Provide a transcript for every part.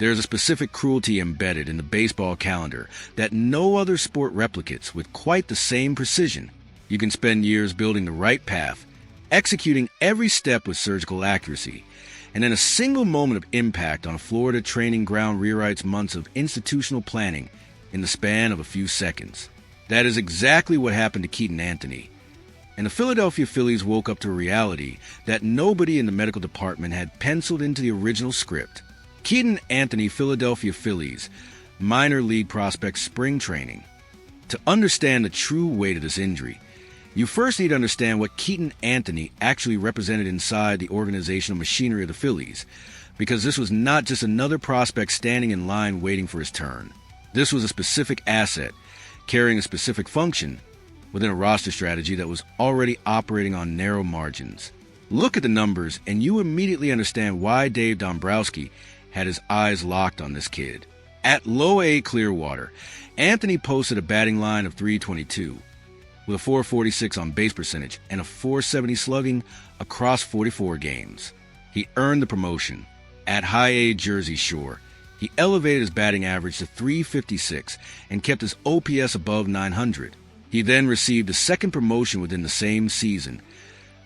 There is a specific cruelty embedded in the baseball calendar that no other sport replicates with quite the same precision. You can spend years building the right path, executing every step with surgical accuracy, and then a single moment of impact on a Florida training ground rewrites months of institutional planning in the span of a few seconds. That is exactly what happened to Keaton Anthony. And the Philadelphia Phillies woke up to a reality that nobody in the medical department had penciled into the original script. Keaton Anthony, Philadelphia Phillies, minor league prospect spring training. To understand the true weight of this injury, you first need to understand what Keaton Anthony actually represented inside the organizational machinery of the Phillies, because this was not just another prospect standing in line waiting for his turn. This was a specific asset, carrying a specific function within a roster strategy that was already operating on narrow margins. Look at the numbers, and you immediately understand why Dave Dombrowski had his eyes locked on this kid. At low A Clearwater, Anthony posted a batting line of .322, with a .446 on base percentage and a .470 slugging across 44 games. He earned the promotion. At high A Jersey Shore, he elevated his batting average to .356 and kept his OPS above .900. He then received a second promotion within the same season,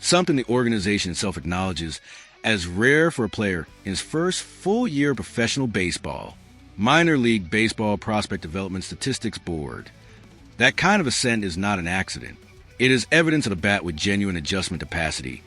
something the organization itself acknowledges as rare for a player in his first full year of professional baseball. Minor League Baseball Prospect Development Statistics Board. That kind of ascent is not an accident. It is evidence of a bat with genuine adjustment capacity,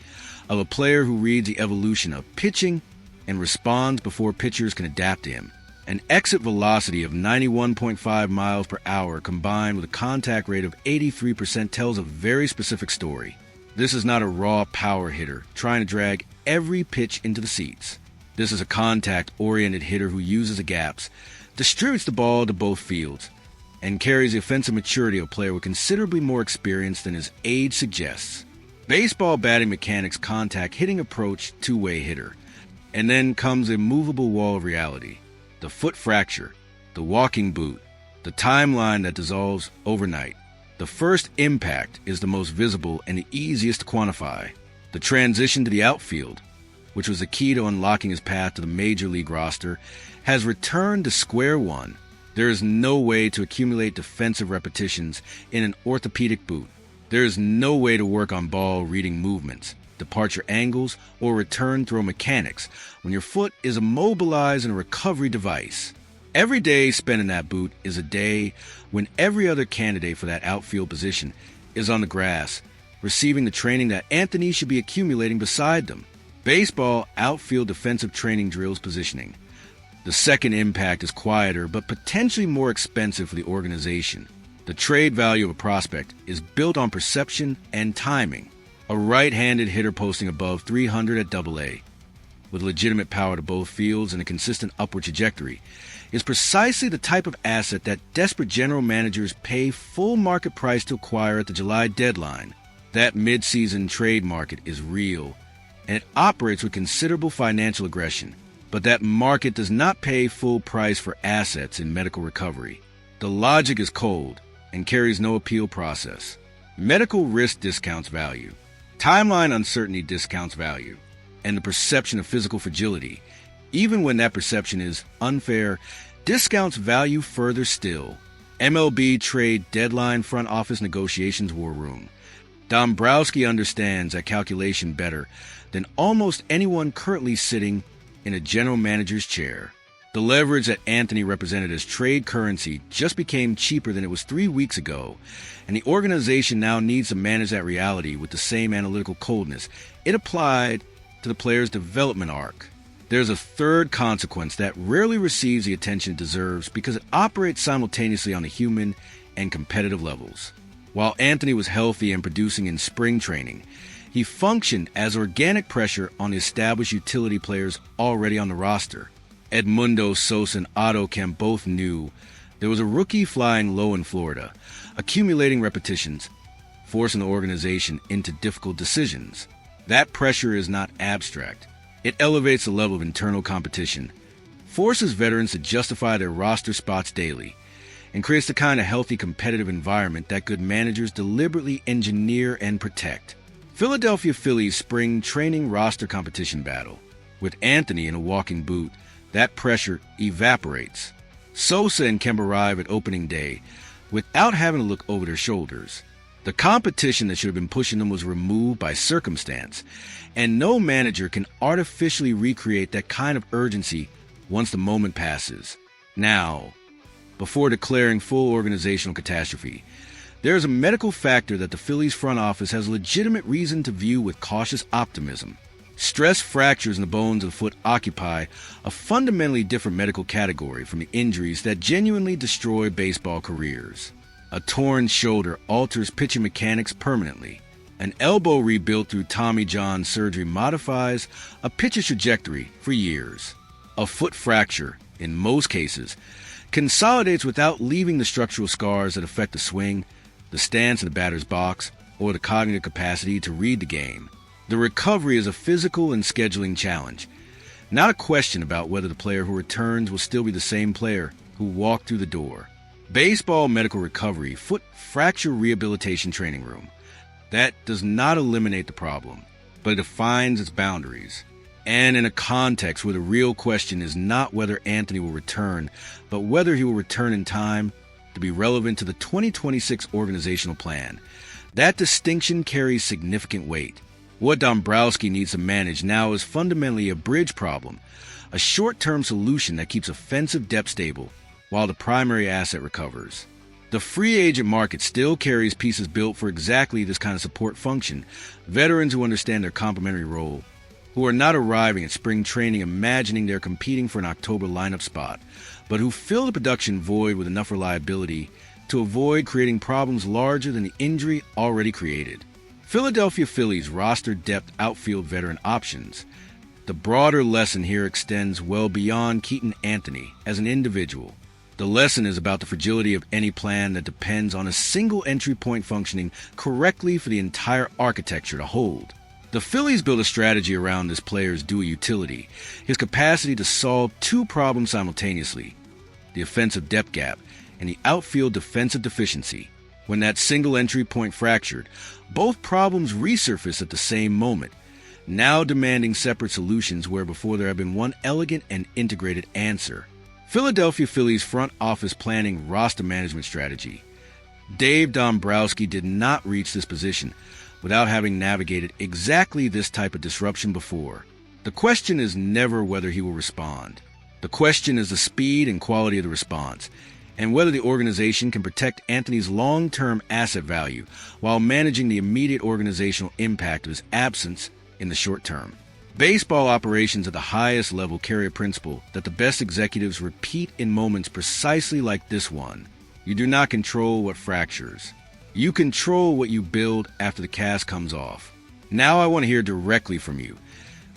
of a player who reads the evolution of pitching and responds before pitchers can adapt to him. An exit velocity of 91.5 miles per hour combined with a contact rate of 83% tells a very specific story. This is not a raw power hitter trying to drag every pitch into the seats. This is a contact-oriented hitter who uses the gaps, distributes the ball to both fields, and carries the offensive maturity of a player with considerably more experience than his age suggests. Baseball batting mechanics contact hitting approach two-way hitter. And then comes a movable wall of reality. The foot fracture, the walking boot, the timeline that dissolves overnight. The first impact is the most visible and the easiest to quantify. The transition to the outfield, which was the key to unlocking his path to the major league roster, has returned to square one. There is no way to accumulate defensive repetitions in an orthopedic boot. There is no way to work on ball reading movements, departure angles, or return throw mechanics when your foot is immobilized in a recovery device. Every day spent in that boot is a day when every other candidate for that outfield position is on the grass, receiving the training that Anthony should be accumulating beside them. Baseball outfield defensive training drills positioning. The second impact is quieter but potentially more expensive for the organization. The trade value of a prospect is built on perception and timing. A right-handed hitter posting above .300 at Double-A, with legitimate power to both fields and a consistent upward trajectory, is precisely the type of asset that desperate general managers pay full market price to acquire at the July deadline. That mid-season trade market is real, and it operates with considerable financial aggression. But that market does not pay full price for assets in medical recovery. The logic is cold and carries no appeal process. Medical risk discounts value. Timeline uncertainty discounts value. And the perception of physical fragility, even when that perception is unfair, discounts value further still. MLB Trade Deadline front office negotiations war room. Dombrowski understands that calculation better than almost anyone currently sitting in a general manager's chair. The leverage that Anthony represented as trade currency just became cheaper than it was 3 weeks ago, and the organization now needs to manage that reality with the same analytical coldness it applied to the player's development arc. There's a third consequence that rarely receives the attention it deserves because it operates simultaneously on the human and competitive levels. While Anthony was healthy and producing in spring training, he functioned as organic pressure on the established utility players already on the roster. Edmundo Sosa and Otto Kemp both knew there was a rookie flying low in Florida, accumulating repetitions, forcing the organization into difficult decisions. That pressure is not abstract. It elevates the level of internal competition, forces veterans to justify their roster spots daily, and creates the kind of healthy competitive environment that good managers deliberately engineer and protect. Philadelphia Phillies spring training roster competition battle. With Anthony in a walking boot that pressure evaporates. Sosa and Kemp arrive at opening day without having to look over their shoulders. The competition that should have been pushing them was removed by circumstance, and no manager can artificially recreate that kind of urgency once the moment passes. Now, before declaring full organizational catastrophe, there is a medical factor that the Phillies front office has legitimate reason to view with cautious optimism. Stress fractures in the bones of the foot occupy a fundamentally different medical category from the injuries that genuinely destroy baseball careers. A torn shoulder alters pitching mechanics permanently. An elbow rebuilt through Tommy John surgery modifies a pitcher's trajectory for years. A foot fracture, in most cases, consolidates without leaving the structural scars that affect the swing, the stance in the batter's box, or the cognitive capacity to read the game. The recovery is a physical and scheduling challenge, not a question about whether the player who returns will still be the same player who walked through the door. Baseball medical recovery, foot fracture rehabilitation training room. That does not eliminate the problem, but it defines its boundaries. And in a context where the real question is not whether Anthony will return, but whether he will return in time to be relevant to the 2026 organizational plan. That distinction carries significant weight. What Dombrowski needs to manage now is fundamentally a bridge problem, a short-term solution that keeps offensive depth stable while the primary asset recovers. The free agent market still carries pieces built for exactly this kind of support function, veterans who understand their complementary role, who are not arriving at spring training imagining they're competing for an October lineup spot, but who fill the production void with enough reliability to avoid creating problems larger than the injury already created. Philadelphia Phillies roster depth outfield veteran options. The broader lesson here extends well beyond Keaton Anthony as an individual. The lesson is about the fragility of any plan that depends on a single entry point functioning correctly for the entire architecture to hold. The Phillies build a strategy around this player's dual utility, his capacity to solve two problems simultaneously, the offensive depth gap and the outfield defensive deficiency. When that single entry point fractured, both problems resurface at the same moment, now demanding separate solutions where before there had been one elegant and integrated answer. Philadelphia Phillies front office planning roster management strategy. Dave Dombrowski did not reach this position without having navigated exactly this type of disruption before. The question is never whether he will respond. The question is the speed and quality of the response, and whether the organization can protect Anthony's long-term asset value while managing the immediate organizational impact of his absence in the short term. Baseball operations at the highest level carry a principle that the best executives repeat in moments precisely like this one. You do not control what fractures. You control what you build after the cast comes off. Now I want to hear directly from you,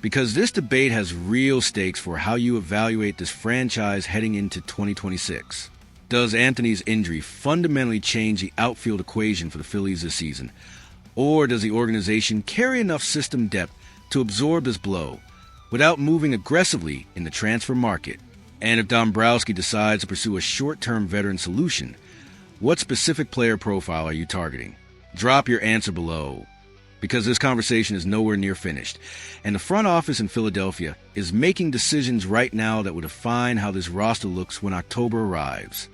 because this debate has real stakes for how you evaluate this franchise heading into 2026. Does Anthony's injury fundamentally change the outfield equation for the Phillies this season? Or does the organization carry enough system depth to absorb this blow without moving aggressively in the transfer market? And if Dombrowski decides to pursue a short-term veteran solution, what specific player profile are you targeting? Drop your answer below, because this conversation is nowhere near finished, and the front office in Philadelphia is making decisions right now that will define how this roster looks when October arrives.